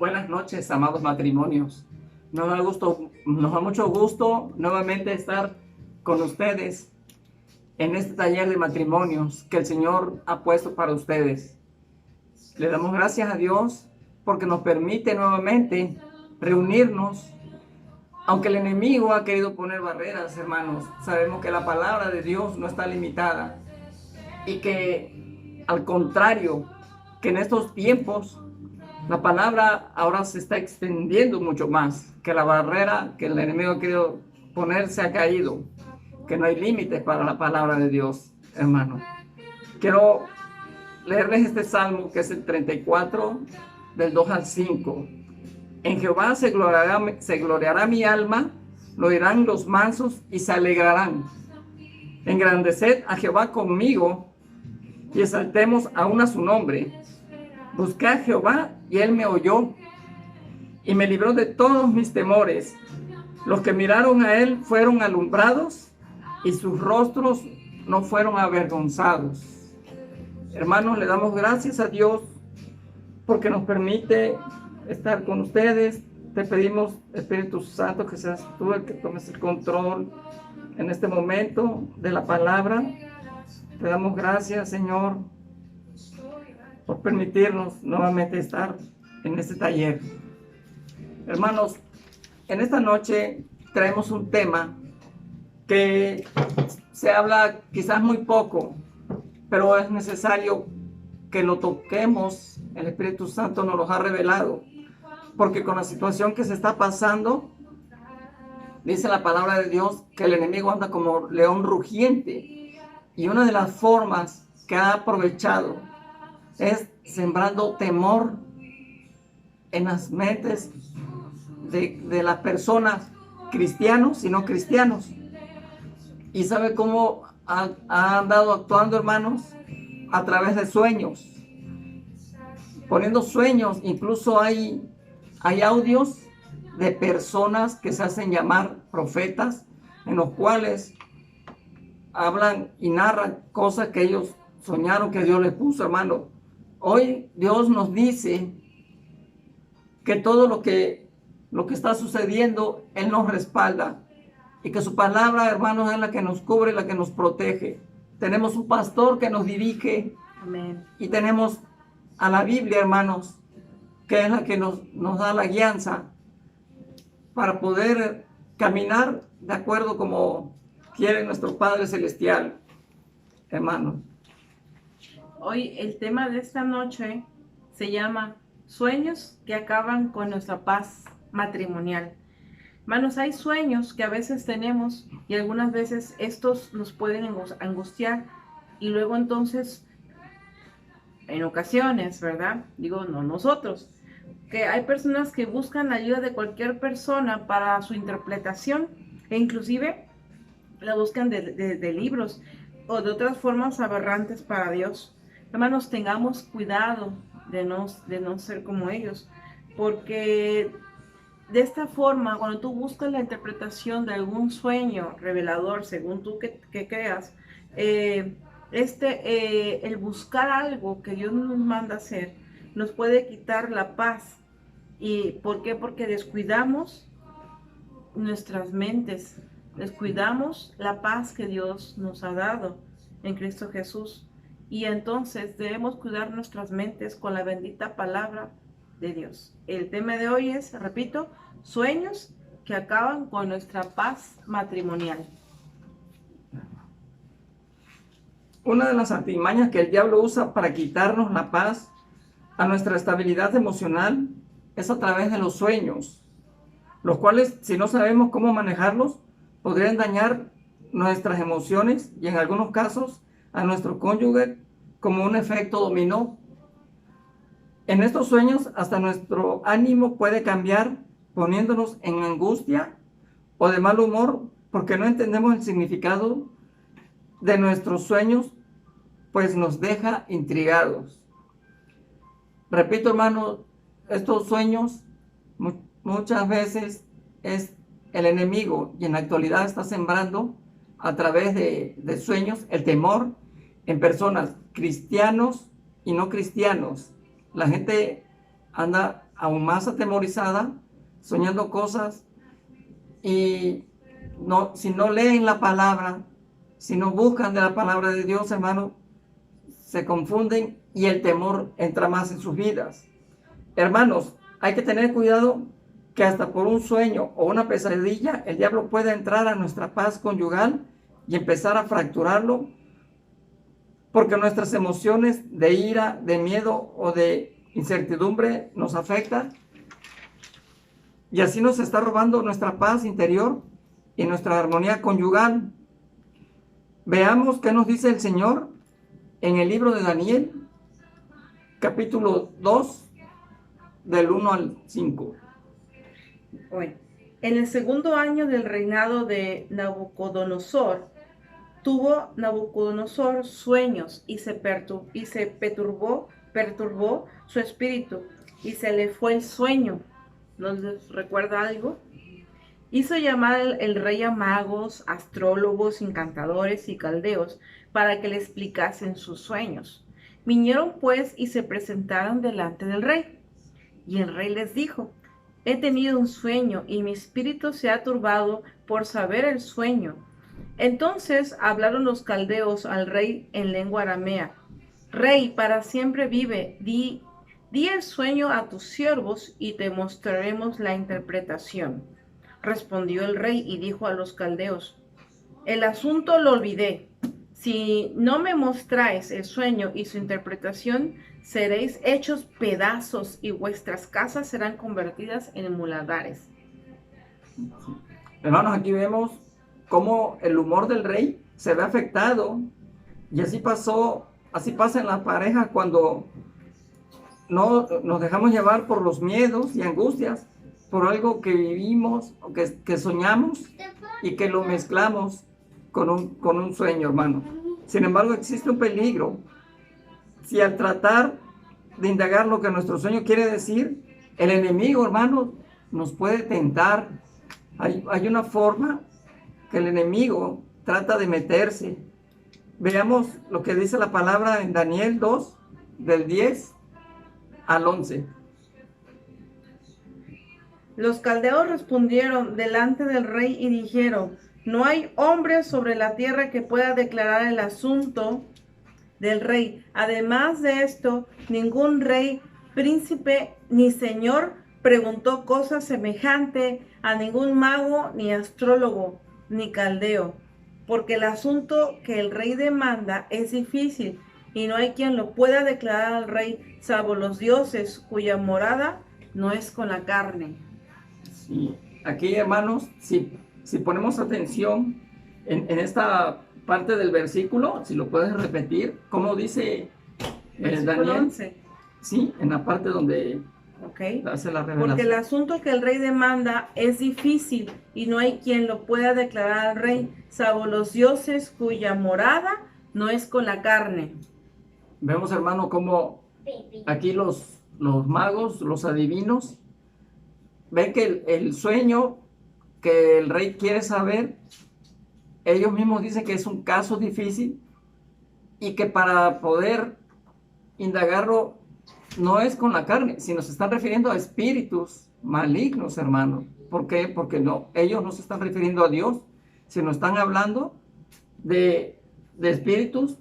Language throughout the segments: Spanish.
Buenas noches, amados matrimonios. Nos da mucho gusto nuevamente estar con ustedes en este taller de matrimonios que el Señor ha puesto para ustedes. Le damos gracias a Dios porque nos permite nuevamente reunirnos. Aunque el enemigo ha querido poner barreras, hermanos, sabemos que la palabra de Dios no está limitada y que, al contrario, que en estos tiempos la palabra ahora se está extendiendo mucho más, que la barrera que el enemigo ha querido poner se ha caído, que no hay límites para la palabra de Dios, hermano. Quiero leerles este salmo que es el 34, del 2 al 5. En Jehová se gloriará mi alma, lo oirán los mansos y se alegrarán. Engrandeced a Jehová conmigo y exaltemos aún a su nombre. Busqué a Jehová y él me oyó y me libró de todos mis temores. Los que miraron a él fueron alumbrados y sus rostros no fueron avergonzados. Hermanos, le damos gracias a Dios porque nos permite estar con ustedes. Te pedimos, Espíritu Santo, que seas tú el que tomes el control en este momento de la palabra. Te damos gracias, Señor, por permitirnos nuevamente estar en este taller. Hermanos, en esta noche traemos un tema que se habla quizás muy poco, pero es necesario que lo toquemos. El Espíritu Santo nos lo ha revelado, porque con la situación que se está pasando, dice la palabra de Dios que el enemigo anda como león rugiente, y una de las formas que ha aprovechado es sembrando temor en las mentes de las personas, cristianos y no cristianos. ¿Y sabe cómo ha andado actuando, hermanos? A través de sueños, poniendo sueños. Incluso hay audios de personas que se hacen llamar profetas, en los cuales hablan y narran cosas que ellos soñaron que Dios les puso, hermano. Hoy Dios nos dice que todo lo que está sucediendo, Él nos respalda, y que su palabra, hermanos, es la que nos cubre, la que nos protege. Tenemos un pastor que nos dirige. Amén. Y tenemos a la Biblia, hermanos, que es la que nos da la guianza para poder caminar de acuerdo como quiere nuestro Padre Celestial, hermanos. Hoy el tema de esta noche se llama Sueños que acaban con nuestra paz matrimonial. Hermanos, hay sueños que a veces tenemos y algunas veces estos nos pueden angustiar, y luego entonces, en ocasiones, ¿verdad? Digo, no nosotros, que hay personas que buscan la ayuda de cualquier persona para su interpretación, e inclusive la buscan de libros o de otras formas aberrantes para Dios. Hermanos, tengamos cuidado de no ser como ellos, porque de esta forma, cuando tú buscas la interpretación de algún sueño revelador, según tú que creas, el buscar algo que Dios nos manda hacer, nos puede quitar la paz. ¿Y por qué? Porque descuidamos nuestras mentes, descuidamos la paz que Dios nos ha dado en Cristo Jesús. Y entonces debemos cuidar nuestras mentes con la bendita palabra de Dios. El tema de hoy es, repito, sueños que acaban con nuestra paz matrimonial. Una de las artimañas que el diablo usa para quitarnos la paz a nuestra estabilidad emocional es a través de los sueños, los cuales, si no sabemos cómo manejarlos, podrían dañar nuestras emociones y en algunos casos a nuestro cónyuge como un efecto dominó. En estos sueños hasta nuestro ánimo puede cambiar, poniéndonos en angustia o de mal humor, porque no entendemos el significado de nuestros sueños, pues nos deja intrigados. Repito, hermano, estos sueños muchas veces es el enemigo, y en la actualidad está sembrando a través de sueños el temor en personas cristianos y no cristianos. La gente anda aún más atemorizada, soñando cosas, y no, si no leen la palabra, si no buscan de la palabra de Dios, hermano, se confunden y el temor entra más en sus vidas. Hermanos, hay que tener cuidado que hasta por un sueño o una pesadilla el diablo puede entrar a nuestra paz conyugal y empezar a fracturarlo, porque nuestras emociones de ira, de miedo o de incertidumbre nos afectan, y así nos está robando nuestra paz interior y nuestra armonía conyugal. Veamos qué nos dice el Señor en el libro de Daniel, capítulo 2, del 1 al 5. Bueno, en el segundo año del reinado de Nabucodonosor, tuvo Nabucodonosor sueños y se perturbó su espíritu y se le fue el sueño. ¿No les recuerda algo? Hizo llamar el rey a magos, astrólogos, encantadores y caldeos para que le explicasen sus sueños. Vinieron pues y se presentaron delante del rey. Y el rey les dijo: he tenido un sueño y mi espíritu se ha turbado por saber el sueño. Entonces hablaron los caldeos al rey en lengua aramea: Rey, para siempre vive, di el sueño a tus siervos y te mostraremos la interpretación. Respondió el rey y dijo a los caldeos: el asunto lo olvidé. Si no me mostráis el sueño y su interpretación, seréis hechos pedazos y vuestras casas serán convertidas en muladares. Hermanos, aquí vemos cómo el humor del rey se ve afectado, y así pasa en la pareja cuando no nos dejamos llevar por los miedos y angustias, por algo que vivimos o que soñamos y que lo mezclamos con un sueño, hermano. Sin embargo, existe un peligro. Si al tratar de indagar lo que nuestro sueño quiere decir, el enemigo, hermano, nos puede tentar. Hay una forma que el enemigo trata de meterse. Veamos lo que dice la palabra en Daniel 2, del 10 al 11. Los caldeos respondieron delante del rey y dijeron: no hay hombre sobre la tierra que pueda declarar el asunto del rey. Además de esto, ningún rey, príncipe ni señor preguntó cosa semejante a ningún mago, ni astrólogo, ni caldeo, porque el asunto que el rey demanda es difícil y no hay quien lo pueda declarar al rey, salvo los dioses, cuya morada no es con la carne. Sí, aquí, hermanos, si ponemos atención en esta parte del versículo, si lo puedes repetir, ¿cómo dice Daniel? 11. Sí, en la parte donde hace la revelación. Porque el asunto que el rey demanda es difícil y no hay quien lo pueda declarar al rey, salvo los dioses cuya morada no es con la carne. Vemos, hermano, cómo aquí los magos, los adivinos, ven que el sueño que el rey quiere saber, ellos mismos dicen que es un caso difícil y que para poder indagarlo no es con la carne, sino se están refiriendo a espíritus malignos, hermano. ¿Por qué? Porque ellos no se están refiriendo a Dios, sino están hablando de espíritus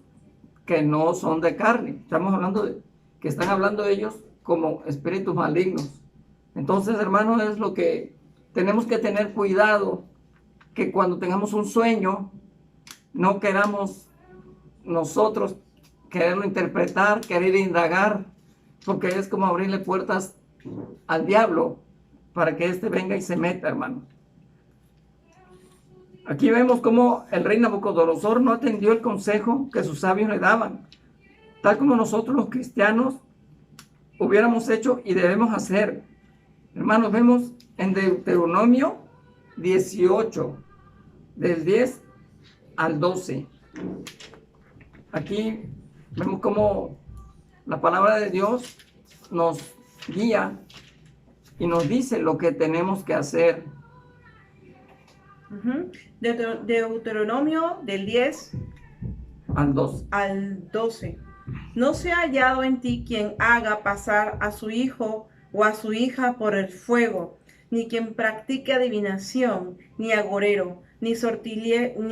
que no son de carne. Estamos hablando que están hablando de ellos como espíritus malignos. Entonces, hermano, es lo que tenemos que tener cuidado, que cuando tengamos un sueño, no queramos nosotros quererlo interpretar, querer indagar, porque es como abrirle puertas al diablo para que éste venga y se meta, hermano. Aquí vemos cómo el rey Nabucodonosor no atendió el consejo que sus sabios le daban, tal como nosotros los cristianos hubiéramos hecho y debemos hacer. Hermanos, vemos en Deuteronomio 18, del 10 al 12. Aquí vemos cómo la palabra de Dios nos guía y nos dice lo que tenemos que hacer. Deuteronomio del 10 al 12. No se ha hallado en ti quien haga pasar a su hijo o a su hija por el fuego, ni quien practique adivinación, ni agorero, ni sortilejo,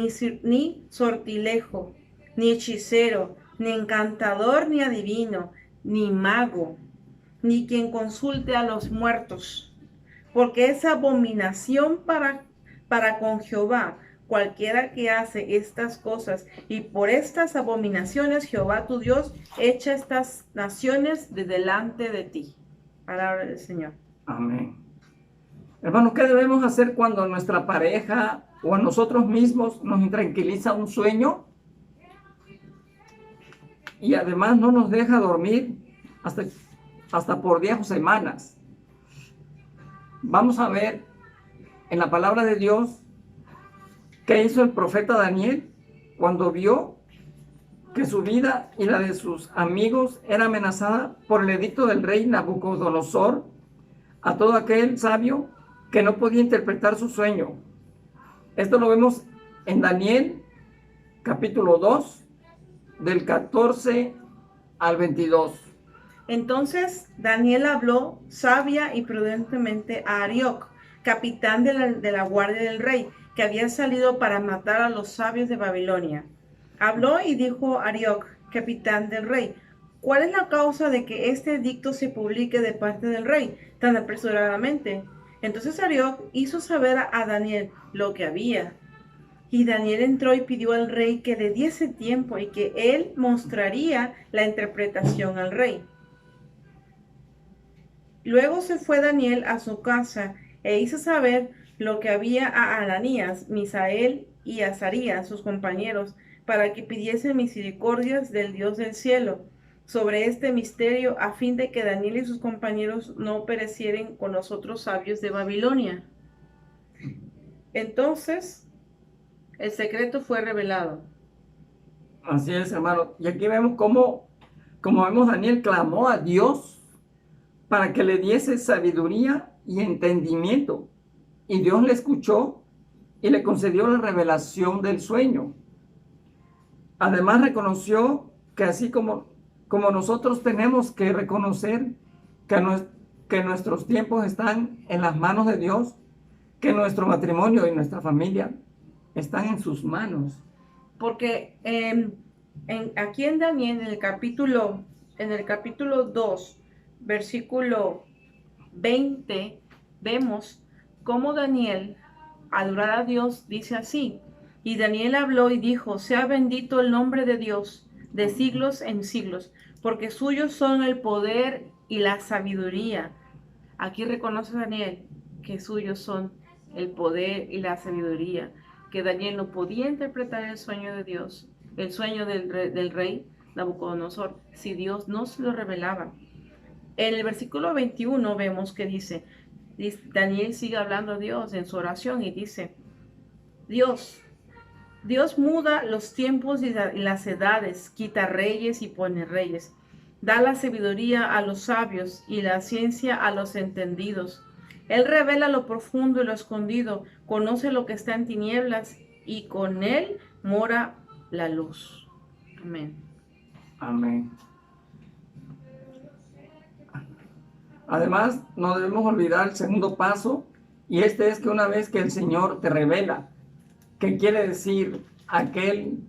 ni hechicero, ni encantador, ni adivino, ni mago, ni quien consulte a los muertos, porque es abominación para con Jehová cualquiera que hace estas cosas, y por estas abominaciones Jehová tu Dios echa estas naciones de delante de ti. Palabra del Señor. Amén. Hermano, ¿qué debemos hacer cuando a nuestra pareja o a nosotros mismos nos intranquiliza un sueño y además no nos deja dormir hasta por días o semanas? Vamos a ver en la palabra de Dios qué hizo el profeta Daniel cuando vio que su vida y la de sus amigos era amenazada por el edicto del rey Nabucodonosor a todo aquel sabio que no podía interpretar su sueño. Esto lo vemos en Daniel capítulo 2 del 14 al 22. Entonces Daniel habló sabia y prudentemente a Arioc, capitán de la guardia del rey, que había salido para matar a los sabios de Babilonia. Habló y dijo Arioc, capitán del rey: ¿cuál es la causa de que este edicto se publique de parte del rey tan apresuradamente? Entonces Arioc hizo saber a Daniel lo que había. Y Daniel entró y pidió al rey que le diese tiempo y que él mostraría la interpretación al rey. Luego se fue Daniel a su casa e hizo saber lo que había a Ananías, Misael y Azarías, sus compañeros, para que pidiesen misericordias del Dios del cielo sobre este misterio, a fin de que Daniel y sus compañeros no perecieren con los otros sabios de Babilonia. Entonces el secreto fue revelado. Así es, hermano. Y aquí vemos como vemos, Daniel clamó a Dios para que le diese sabiduría y entendimiento. Y Dios le escuchó y le concedió la revelación del sueño. Además reconoció que así como nosotros tenemos que reconocer que nuestros tiempos están en las manos de Dios, que nuestro matrimonio y nuestra familia están en sus manos. Porque aquí en Daniel, en el capítulo 2, versículo 20, vemos cómo Daniel, al orar a Dios, dice así: y Daniel habló y dijo: sea bendito el nombre de Dios de siglos en siglos, porque suyos son el poder y la sabiduría. Aquí reconoce Daniel que suyos son el poder y la sabiduría, que Daniel no podía interpretar el sueño de Dios, el sueño del rey Nabucodonosor, si Dios no se lo revelaba. En el versículo 21 vemos que dice, Daniel sigue hablando a Dios en su oración y dice: Dios muda los tiempos y las edades, quita reyes y pone reyes, da la sabiduría a los sabios y la ciencia a los entendidos. Él revela lo profundo y lo escondido, conoce lo que está en tinieblas, y con él mora la luz. Amén. Amén. Además, no debemos olvidar el segundo paso, y este es que una vez que el Señor te revela qué quiere decir aquel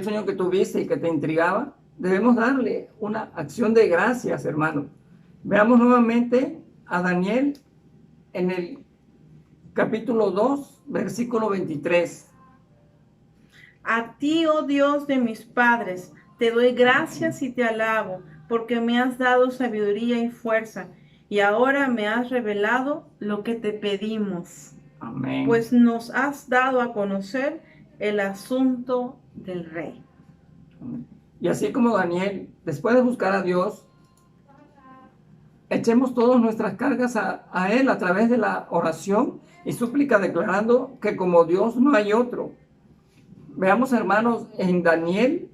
sueño que tuviste y que te intrigaba, debemos darle una acción de gracias, hermano. Veamos nuevamente a Daniel en el capítulo 2, versículo 23. A ti, oh Dios de mis padres, te doy gracias y te alabo, porque me has dado sabiduría y fuerza, y ahora me has revelado lo que te pedimos. Amén. Pues nos has dado a conocer el asunto del rey. Y así como Daniel, después de buscar a Dios, echemos todas nuestras cargas a Él a través de la oración y súplica, declarando que como Dios no hay otro. Veamos, hermanos, en Daniel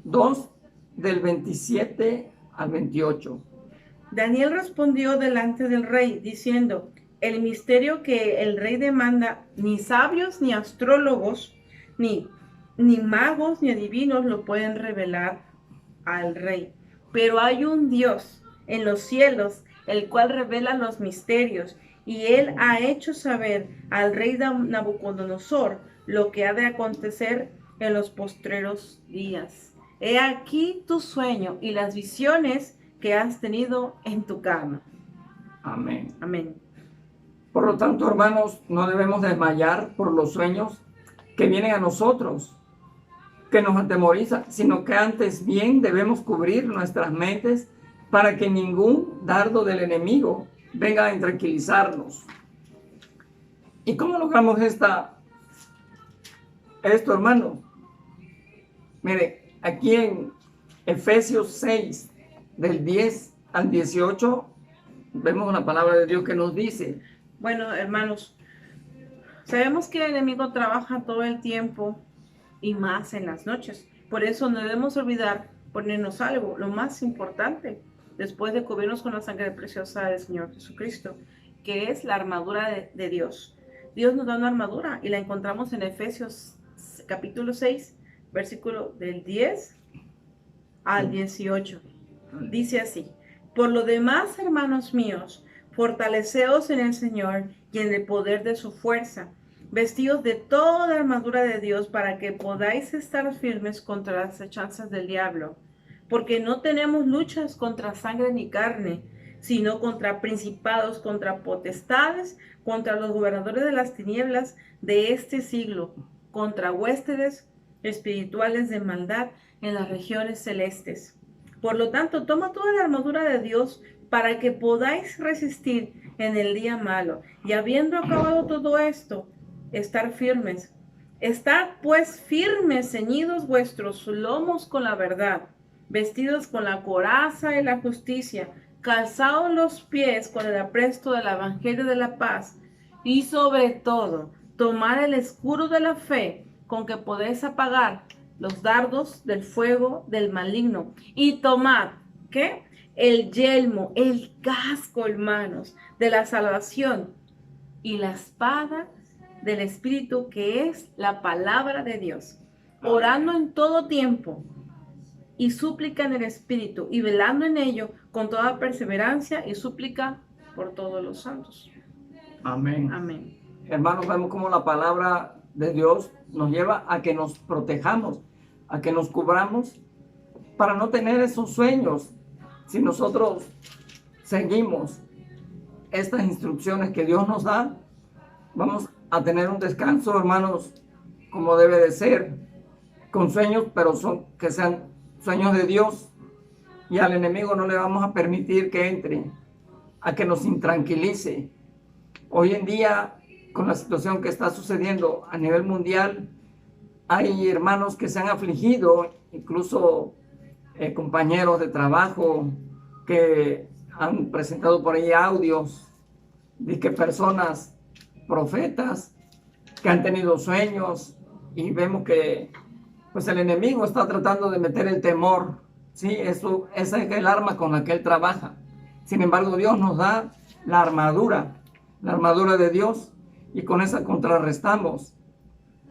2, del 27 al 28. Daniel respondió delante del rey, diciendo: el misterio que el rey demanda, ni sabios, ni astrólogos, ni magos, ni adivinos lo pueden revelar al rey. Pero hay un Dios en los cielos, el cual revela los misterios, y él ha hecho saber al rey Nabucodonosor lo que ha de acontecer en los postreros días. He aquí tu sueño y las visiones que has tenido en tu cama. Amén. Amén. Por lo tanto, hermanos, no debemos desmayar por los sueños que vienen a nosotros, que nos atemorizan, sino que antes bien debemos cubrir nuestras mentes para que ningún dardo del enemigo venga a intranquilizarnos. ¿Y cómo logramos esto, hermano? Mire, aquí en Efesios 6, del 10 al 18, vemos una palabra de Dios que nos dice. Bueno, hermanos, sabemos que el enemigo trabaja todo el tiempo y más en las noches. Por eso no debemos olvidar ponernos algo, lo más importante, después de cubrirnos con la sangre preciosa del Señor Jesucristo, que es la armadura de Dios. Dios nos da una armadura y la encontramos en Efesios capítulo 6, versículo del 10 al 18. Dice así: por lo demás, hermanos míos, fortaleceos en el Señor y en el poder de su fuerza, vestidos de toda la armadura de Dios para que podáis estar firmes contra las acechanzas del diablo. Porque no tenemos luchas contra sangre ni carne, sino contra principados, contra potestades, contra los gobernadores de las tinieblas de este siglo, contra huéspedes espirituales de maldad en las regiones celestes. Por lo tanto, toma toda la armadura de Dios para que podáis resistir en el día malo. Y habiendo acabado todo esto, estar firmes. Estad pues firmes, ceñidos vuestros lomos con la verdad, vestidos con la coraza y la justicia, calzados los pies con el apresto del evangelio de la paz, y sobre todo, tomad el escudo de la fe, con que podéis apagar los dardos del fuego del maligno, y tomad, ¿qué? El yelmo, el casco, hermanos, de la salvación, y la espada del Espíritu, que es la palabra de Dios, orando en todo tiempo y súplica en el Espíritu, y velando en ello con toda perseverancia y súplica por todos los santos. Amén. Amén. Hermanos, vemos cómo la palabra de Dios nos lleva a que nos protejamos, a que nos cubramos para no tener esos sueños. Si nosotros seguimos estas instrucciones que Dios nos da, vamos a tener un descanso, hermanos, como debe de ser, con sueños, pero que sean sueños de Dios, y al enemigo no le vamos a permitir que entre, a que nos intranquilice. Hoy en día, con la situación que está sucediendo a nivel mundial, hay hermanos que se han afligido, incluso compañeros de trabajo que han presentado por ahí audios de que personas profetas que han tenido sueños, y vemos que pues el enemigo está tratando de meter el temor, ¿sí? Esa es el arma con la que él trabaja. Sin embargo, Dios nos da la armadura de Dios, y con esa contrarrestamos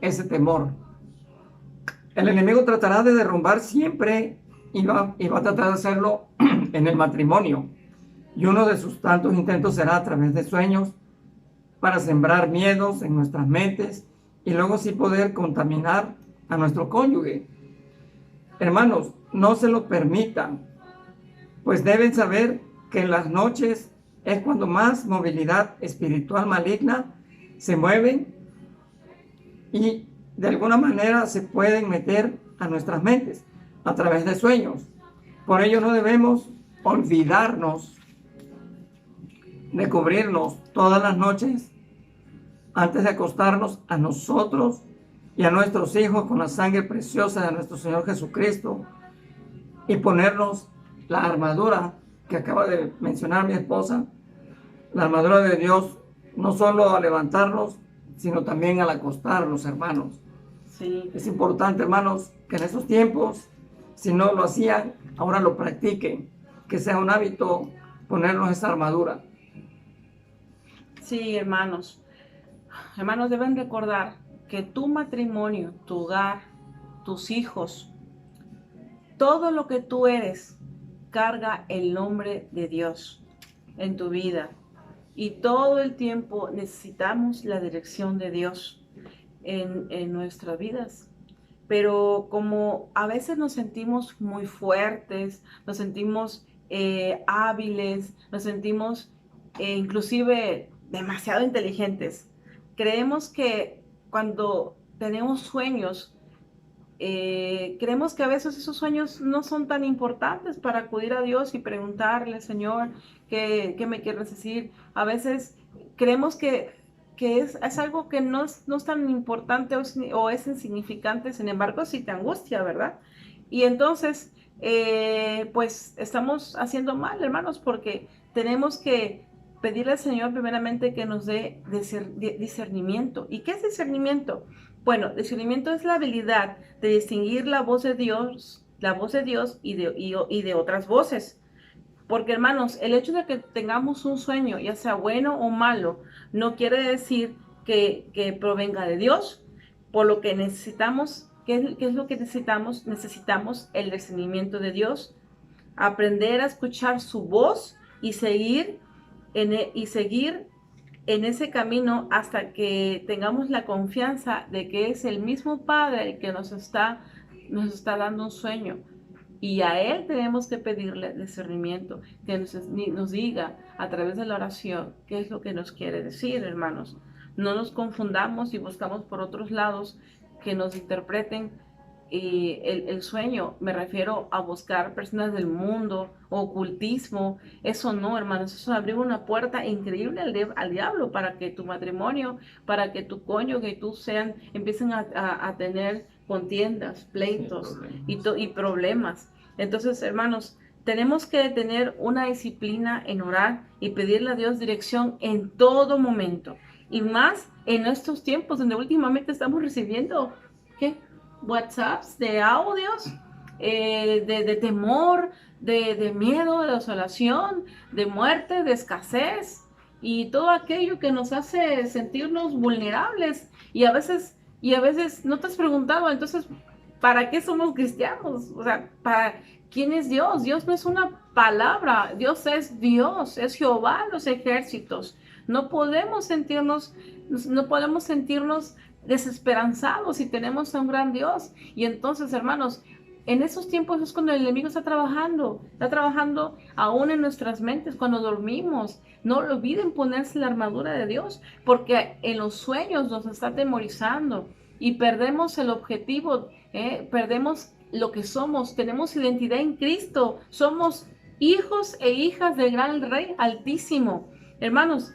ese temor. El enemigo tratará de derrumbar siempre, y va a tratar de hacerlo en el matrimonio, y uno de sus tantos intentos será a través de sueños, para sembrar miedos en nuestras mentes y luego sí poder contaminar a nuestro cónyuge. Hermanos, no se lo permitan, pues deben saber que en las noches es cuando más movilidad espiritual maligna se mueven y de alguna manera se pueden meter a nuestras mentes a través de sueños. Por ello no debemos olvidarnos de cubrirnos todas las noches antes de acostarnos, a nosotros y a nuestros hijos con la sangre preciosa de nuestro Señor Jesucristo, y ponernos la armadura que acaba de mencionar mi esposa, la armadura de Dios, no solo al levantarnos, sino también al acostarnos, hermanos. Sí. Es importante, hermanos, que en esos tiempos, si no lo hacían, ahora lo practiquen, que sea un hábito ponernos esa armadura. Sí, hermanos. Hermanos, deben recordar que tu matrimonio, tu hogar, tus hijos, todo lo que tú eres, carga el nombre de Dios en tu vida. Y todo el tiempo necesitamos la dirección de Dios en nuestras vidas. Pero como a veces nos sentimos muy fuertes, nos sentimos hábiles, nos sentimos inclusive demasiado inteligentes, creemos que cuando tenemos sueños, creemos que a veces esos sueños no son tan importantes para acudir a Dios y preguntarle, Señor, ¿qué me quieres decir? A veces creemos que es algo que no es tan importante o es insignificante, sin embargo, sí te angustia, ¿verdad? Y entonces, pues estamos haciendo mal, hermanos, porque tenemos que pedirle al Señor primeramente que nos dé discernimiento. ¿Y qué es discernimiento? Bueno, discernimiento es la habilidad de distinguir la voz de Dios y de otras voces. Porque, hermanos, el hecho de que tengamos un sueño, ya sea bueno o malo, no quiere decir que provenga de Dios. Por lo que necesitamos, ¿qué es lo que necesitamos? Necesitamos el discernimiento de Dios, aprender a escuchar su voz y seguir en ese camino hasta que tengamos la confianza de que es el mismo Padre el que nos está dando un sueño. Y a Él tenemos que pedirle discernimiento, que nos diga a través de la oración qué es lo que nos quiere decir, hermanos. No nos confundamos y buscamos por otros lados que nos interpreten el sueño. Me refiero a buscar personas del mundo, ocultismo. Eso no, hermanos, eso abre una puerta increíble al diablo para que tu matrimonio, para que tu cónyuge y tú empiecen a tener contiendas, pleitos y problemas. Entonces, hermanos, tenemos que tener una disciplina en orar y pedirle a Dios dirección en todo momento. Y más en estos tiempos donde últimamente estamos recibiendo, ¿qué? WhatsApps de audios, de temor, de miedo, de desolación, de muerte, de escasez y todo aquello que nos hace sentirnos vulnerables. Y a veces no te has preguntado, entonces, ¿para qué somos cristianos? O sea, ¿quién es Dios? Dios no es una palabra, Dios, es Jehová los ejércitos. No podemos sentirnos desesperanzados si tenemos a un gran Dios. Y entonces, hermanos, en esos tiempos es cuando el enemigo está trabajando aún en nuestras mentes, cuando dormimos. No olviden ponerse la armadura de Dios, porque en los sueños nos está atemorizando y perdemos el objetivo, perdemos lo que somos. Tenemos identidad en Cristo, somos hijos e hijas del gran Rey Altísimo. Hermanos,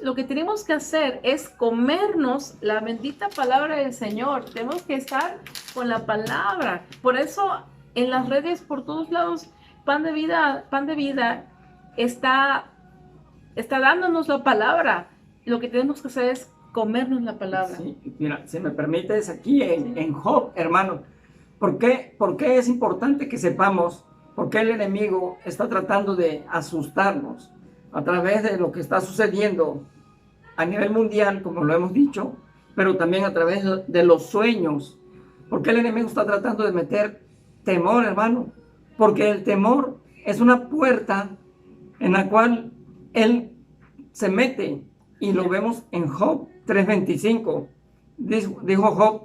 lo que tenemos que hacer es comernos la bendita palabra del Señor. Tenemos que estar con la palabra. Por eso en las redes, por todos lados, Pan de Vida está dándonos la palabra. Lo que tenemos que hacer es comernos la palabra. Sí, mira, si me permites, aquí en Job, hermano, ¿por qué es importante que sepamos por qué el enemigo está tratando de asustarnos a través de lo que está sucediendo a nivel mundial, como lo hemos dicho, pero también a través de los sueños? ¿Por qué el enemigo está tratando de meter temor, hermano? Porque el temor es una puerta en la cual él se mete, y lo vemos en Job 3:25. Dijo Job: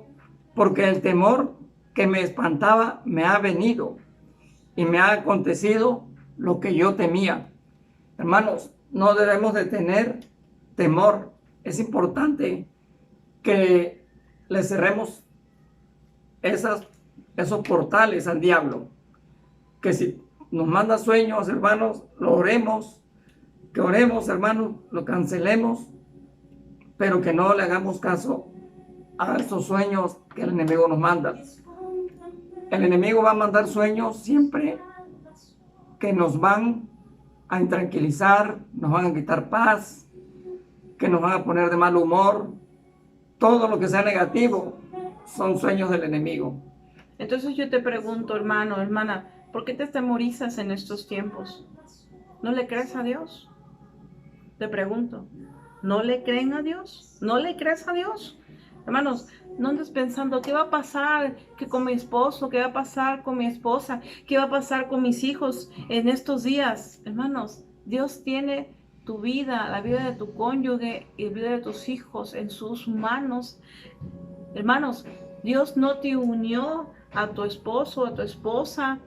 porque el temor que me espantaba me ha venido y me ha acontecido lo que yo temía. Hermanos, no debemos de tener temor. Es importante que le cerremos esos portales al diablo. Que si nos manda sueños, hermanos, lo oremos. Que oremos, hermanos, lo cancelemos, pero que no le hagamos caso a esos sueños que el enemigo nos manda. El enemigo va a mandar sueños siempre que nos van a intranquilizar, nos van a quitar paz, que nos van a poner de mal humor. Todo lo que sea negativo son sueños del enemigo. Entonces yo te pregunto, hermano, hermana, ¿por qué te atemorizas en estos tiempos? ¿No le crees a Dios? Te pregunto, ¿no le creen a Dios? ¿No le crees a Dios? Hermanos, No andes pensando, ¿qué va a pasar con mi esposo? ¿Qué va a pasar con mi esposa? ¿Qué va a pasar con mis hijos en estos días? Hermanos, Dios tiene tu vida, la vida de tu cónyuge y la vida de tus hijos en sus manos. Hermanos, Dios no te unió a tu esposo, a tu esposa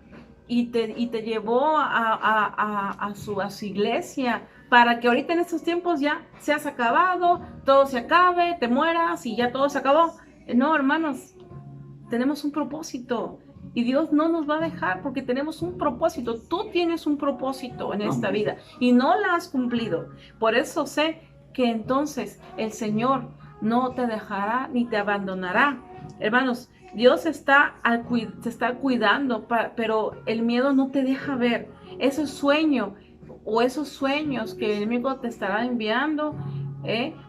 y te llevó a su iglesia para que ahorita en estos tiempos ya seas acabado, todo se acabe, te mueras y ya todo se acabó. No, hermanos, tenemos un propósito y Dios no nos va a dejar porque tenemos un propósito. Tú tienes un propósito en esta vida y no la has cumplido. Por eso sé que entonces el Señor no te dejará ni te abandonará. Hermanos, Dios se está cuidando, pero el miedo no te deja ver ese sueño o esos sueños que el enemigo te estará enviando.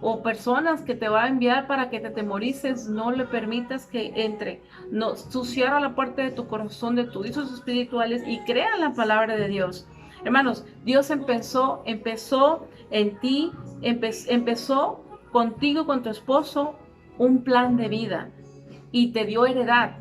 O personas que te va a enviar para que te temorices, no le permitas que entre. No, tú cierra la puerta de tu corazón, de tus hijos espirituales y crea la palabra de Dios. Hermanos, Dios empezó en ti, empezó contigo, con tu esposo, un plan de vida y te dio heredad,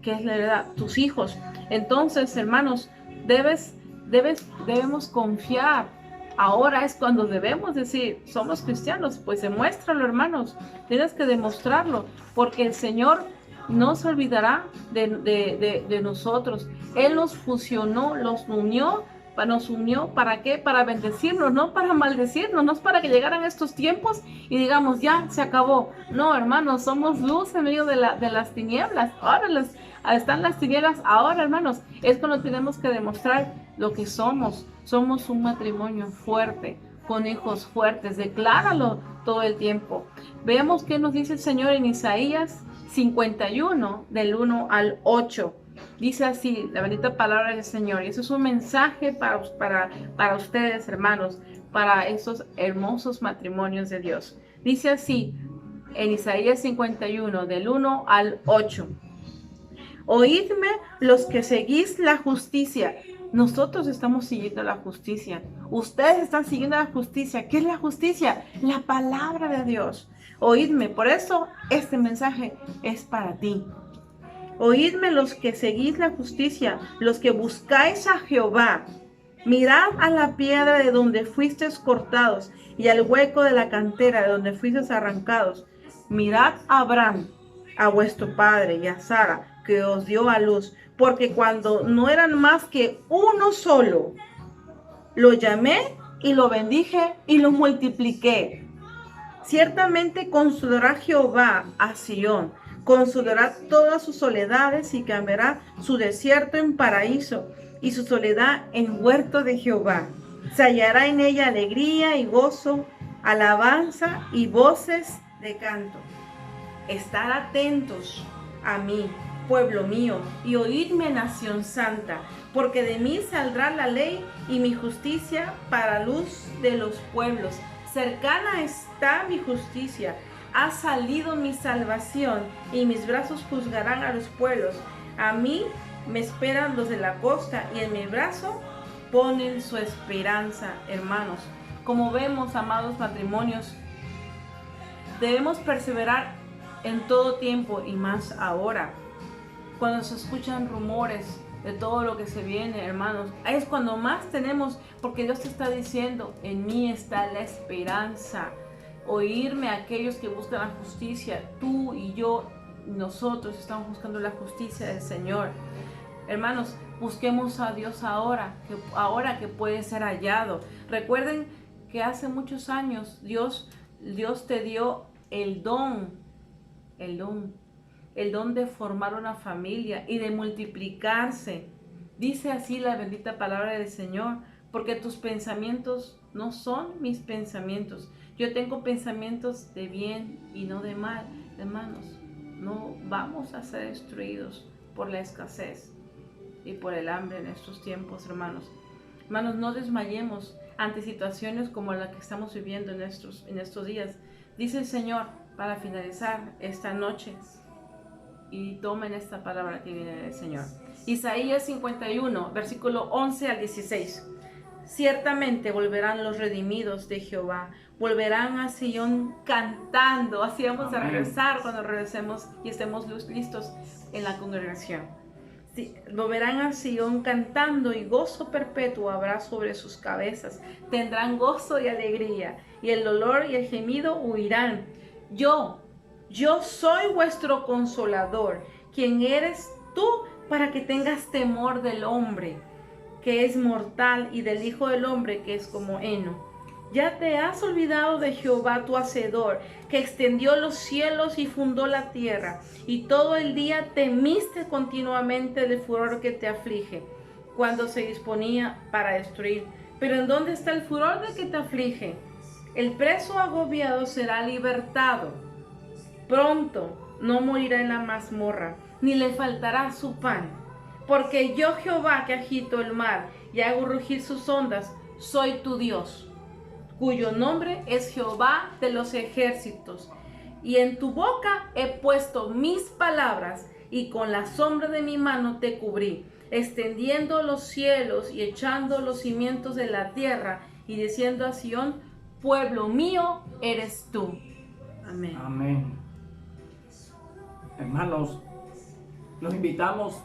que es la heredad, tus hijos. Entonces, hermanos, debemos confiar. Ahora es cuando debemos decir, somos cristianos, pues demuéstralo, hermanos. Tienes que demostrarlo, porque el Señor no se olvidará de nosotros. Él nos fusionó, nos unió, ¿para qué? Para bendecirnos, no para maldecirnos, no es para que llegaran estos tiempos y digamos, ya, se acabó. No, hermanos, somos luz en medio de las tinieblas. Ahora están las tinieblas, ahora, hermanos, es cuando tenemos que demostrar lo que somos. Somos un matrimonio fuerte, con hijos fuertes. Decláralo todo el tiempo. Veamos qué nos dice el Señor en Isaías 51, del 1 al 8. Dice así, la bendita palabra del Señor. Y eso es un mensaje para ustedes, hermanos, para esos hermosos matrimonios de Dios. Dice así, en Isaías 51, del 1 al 8. Oídme los que seguís la justicia. Nosotros estamos siguiendo la justicia. Ustedes están siguiendo la justicia. ¿Qué es la justicia? La palabra de Dios. Oídme. Por eso este mensaje es para ti. Oídme los que seguís la justicia, los que buscáis a Jehová. Mirad a la piedra de donde fuisteis cortados y al hueco de la cantera de donde fuisteis arrancados. Mirad a Abraham, a vuestro padre, y a Sara, que os dio a luz, porque cuando no eran más que uno solo, lo llamé y lo bendije y lo multipliqué. Ciertamente consolará Jehová a Sión, consolará todas sus soledades y cambiará su desierto en paraíso y su soledad en huerto de Jehová. Se hallará en ella alegría y gozo, alabanza y voces de canto. Estar atentos a mí, pueblo mío, y oídme, nación santa, porque de mí saldrá la ley y mi justicia para luz de los pueblos. Cercana está mi justicia, ha salido mi salvación, y mis brazos juzgarán a los pueblos. A mí me esperan los de la costa, y en mi brazo ponen su esperanza, hermanos. Como vemos, amados matrimonios, debemos perseverar en todo tiempo y más ahora. Cuando se escuchan rumores de todo lo que se viene, hermanos, es cuando más tenemos, porque Dios te está diciendo, en mí está la esperanza. Oírme a aquellos que buscan la justicia. Tú y yo, nosotros estamos buscando la justicia del Señor. Hermanos, busquemos a Dios ahora que puede ser hallado. Recuerden que hace muchos años Dios te dio el don de formar una familia y de multiplicarse. Dice así la bendita palabra del Señor, porque tus pensamientos no son mis pensamientos. Yo tengo pensamientos de bien y no de mal. Hermanos, no vamos a ser destruidos por la escasez y por el hambre en estos tiempos, hermanos. Hermanos, no desmayemos ante situaciones como la que estamos viviendo en estos días. Dice el Señor, para finalizar esta noche, y tomen esta palabra que viene del Señor. Isaías 51, versículo 11 al 16. Ciertamente volverán los redimidos de Jehová, volverán a Sion cantando. Así vamos a Amén. regresar cuando regresemos y estemos listos en la congregación. Sí, volverán a Sion cantando, y gozo perpetuo habrá sobre sus cabezas. Tendrán gozo y alegría, y el dolor y el gemido huirán. Yo soy vuestro consolador. ¿Quién eres tú para que tengas temor del hombre, que es mortal, y del Hijo del Hombre, que es como heno? Ya te has olvidado de Jehová tu Hacedor, que extendió los cielos y fundó la tierra, y todo el día temiste continuamente del furor que te aflige, cuando se disponía para destruir. Pero ¿en dónde está el furor de que te aflige? El preso agobiado será libertado. Pronto no morirá en la mazmorra, ni le faltará su pan. Porque yo, Jehová, que agito el mar y hago rugir sus ondas, soy tu Dios, cuyo nombre es Jehová de los ejércitos. Y en tu boca he puesto mis palabras, y con la sombra de mi mano te cubrí, extendiendo los cielos y echando los cimientos de la tierra, y diciendo a Sión: pueblo mío eres tú. Amén. Amén. Hermanos, los invitamos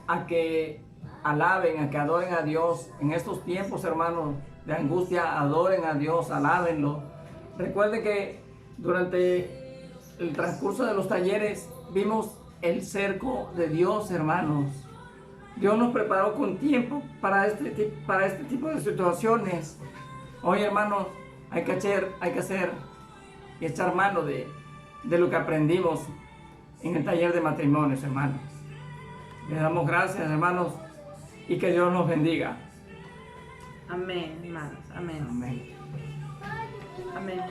a que alaben, a que adoren a Dios en estos tiempos, hermanos, de angustia. Adoren a Dios, alábenlo. Recuerden que durante el transcurso de los talleres vimos el cerco de Dios, hermanos. Dios nos preparó con tiempo para este tipo de situaciones. Hoy, hermanos, hay que hacer y echar mano de lo que aprendimos en el taller de matrimonios, hermanos. Le damos gracias, hermanos, y que Dios nos bendiga. Amén, hermanos. Amén. Amén. Amén.